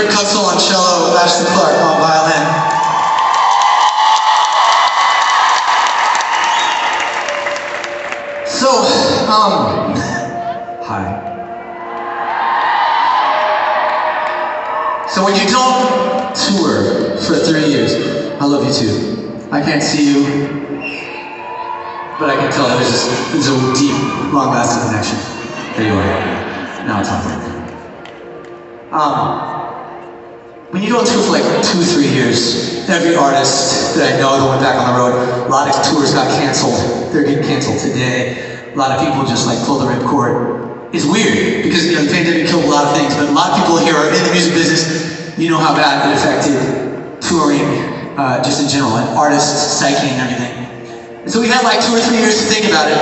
Rick Cutzel on cello, Ashley Clark on violin. So, hi. So when you don't tour for 3 years, I love you too. I can't see you, but I can tell there's a deep, long-lasting connection. There you are. Now it's on. When you don't tour for like 2-3 years, every artist that I know that went back on the road, a lot of tours got canceled. They're getting canceled today. A lot of people just like pull the ripcord. It's weird because the pandemic killed a lot of things, but a lot of people here are in the music business. You know how bad it affected touring, just in general, and artists, psyche, and everything. And so we had like 2 or 3 years to think about it.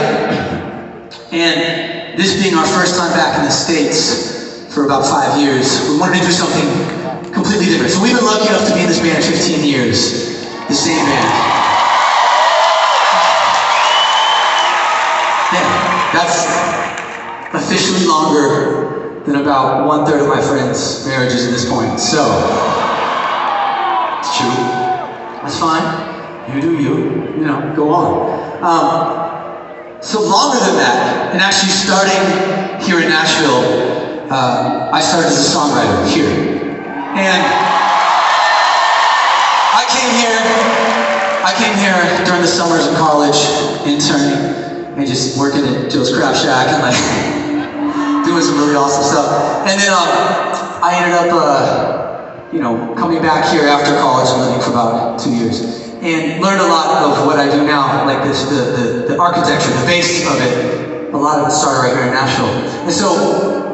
And this being our first time back in the States for about 5 years, we wanted to do something completely different. So we've been lucky enough to be in this band 15 years, the same band. Yeah, that's officially longer than about 1/3 of my friends' marriages at this point. So, it's true. That's fine. You do you know, go on. So longer than that, and actually starting here in Nashville, I started as a songwriter here. And I came here during the summers in college, interning, and just working at Joe's Craft Shack and like doing some really awesome stuff. And then I ended up, coming back here after college and living for about 2 years. And learned a lot of what I do now, like this, the architecture, the base of it. A lot of it started right here in Nashville. And so,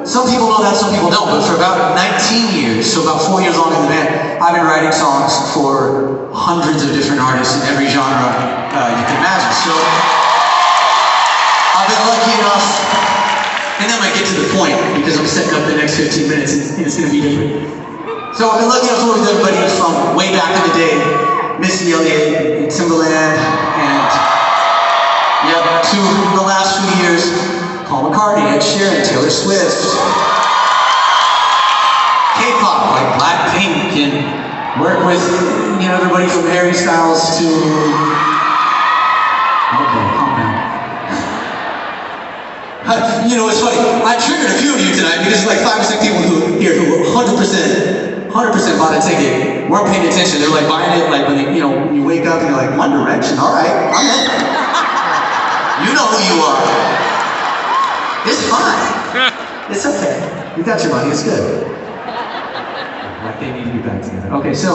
some people know that, some people don't, but for about 19 years, so about 4 years long in the band, I've been writing songs for hundreds of different artists in every genre you can imagine. So, I've been lucky enough, and then I get to the point, because I'm setting up the next 15 minutes, and it's going to be different. So I've been lucky enough to work with everybody from way back in the day, Missy Elliott, and Timbaland, and to the last few years, Paul McCartney, Ed Sheeran, Taylor Swift, K-pop like Blackpink, and work with everybody from Harry Styles to calm down. It's funny. I triggered a few of you tonight because there's like 5 or 6 people here who 100% bought a ticket, weren't paying attention. They're like buying it like when when you wake up and you're like, One Direction, all right, I'm in. You know who you are. It's fine. It's okay. You got your money. It's good. Like they need to be back together. Okay, so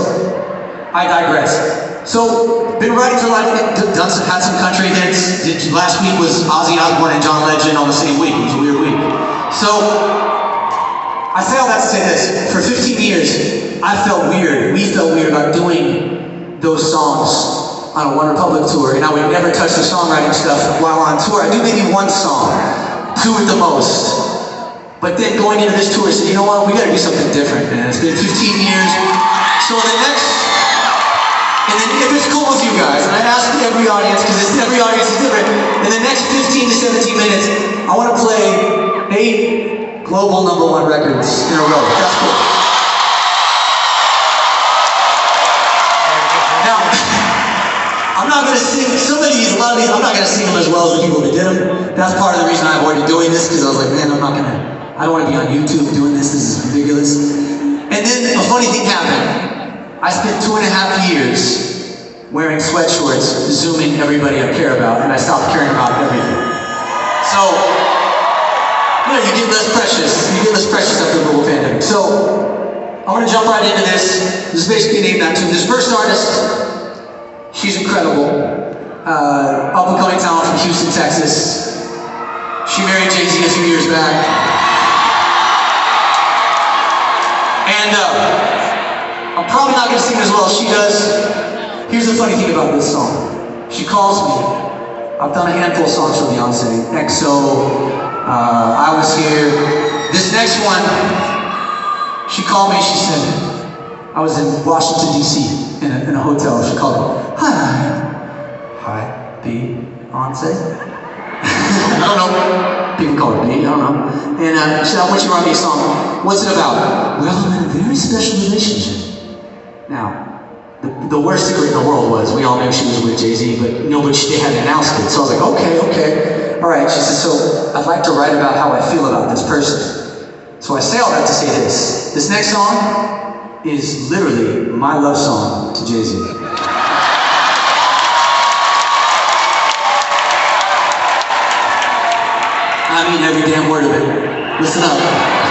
I digress. So been writing for a lot. Had some country hits. Last week was Ozzy Osbourne and John Legend on the same week. It was a weird week. So I say all that to say this. For 15 years, I felt weird. We felt weird about doing those songs on a One Republic tour, and I would never touch the songwriting stuff while on tour. I do maybe 1 song, 2 at the most. But then going into this tour, I said, you know what, we gotta do something different, man. It's been 15 years. So if it's cool with you guys, and I ask every audience, because every audience is different, in the next 15 to 17 minutes, I wanna play 8 global #1 records in a row. That's cool. Now, I'm not gonna sing, a lot of these, I'm not gonna sing them as well as the people that did them. That's part of the reason I avoided doing this, because I was like, man, I don't wanna be on YouTube doing this is ridiculous. And then a funny thing happened. I spent 2.5 years wearing sweatshorts, zooming everybody I care about, and I stopped caring about everything. So, you get less precious after the global pandemic. So, I'm gonna jump right into this. This is basically named that tune. This first artist, she's incredible. Up and coming talent from Houston, Texas. She married Jay-Z a few years back. And I'm probably not gonna sing as well as she does. Here's the funny thing about this song. She calls me. I've done a handful of songs for Beyonce, EXO, I Was Here. This next one, she called me, she said, I was in Washington, D.C. in a hotel. She called me, hi, Beyonce? I don't know, people call her B, I don't know. And she said, I want you to write me a song. What's it about? Well, I'm in a very special relationship. Now, the worst secret in the world was we all knew she was with Jay-Z, but they hadn't announced it. So I was like, okay. All right, she said, so I'd like to write about how I feel about this person. So I say all that to say this. This next song is literally my love song to Jay-Z. I mean every damn word of it. Listen up.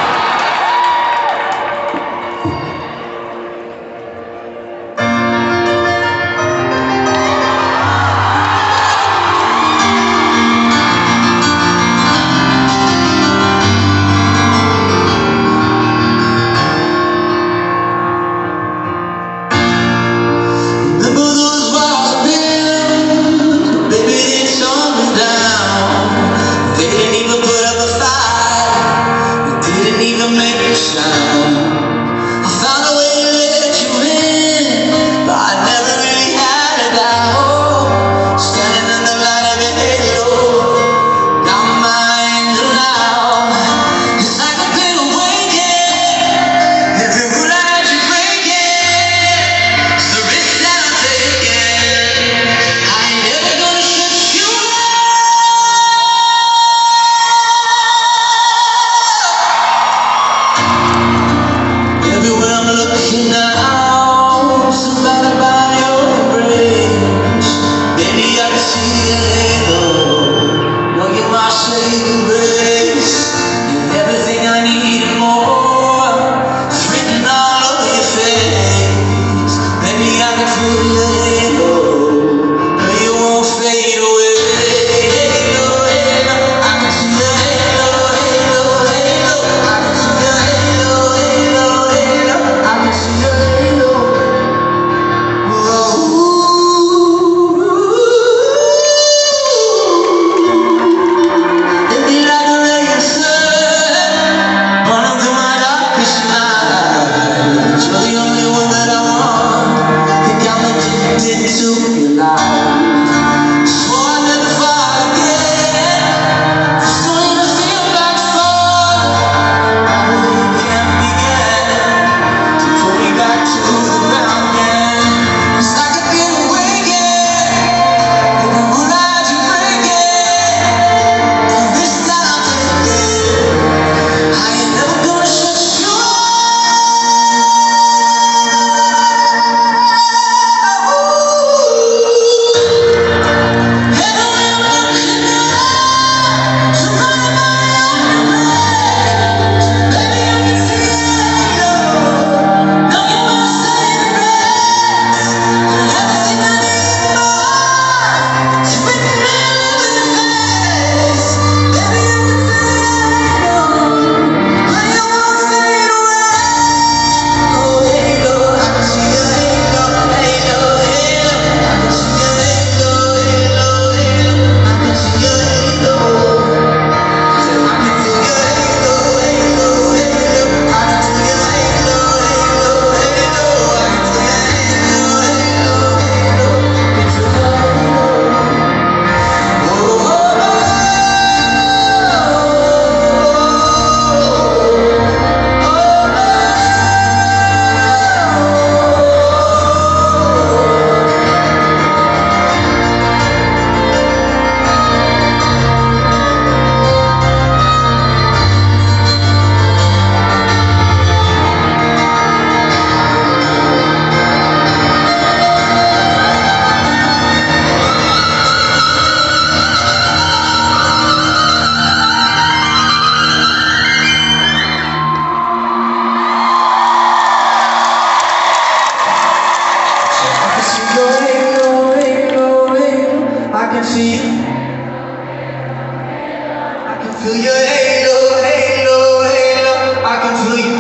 Feel your halo, halo, halo. I can feel you.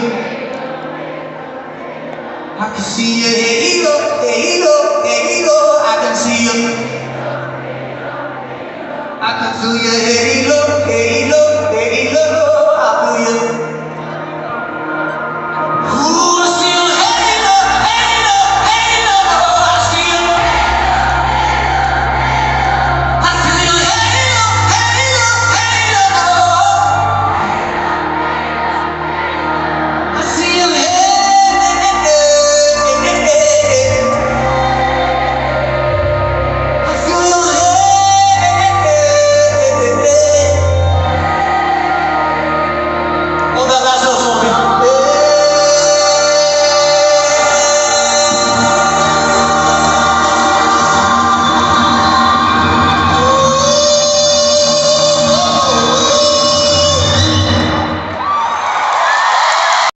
I can see your halo, halo, halo. I can see you. I can feel your halo.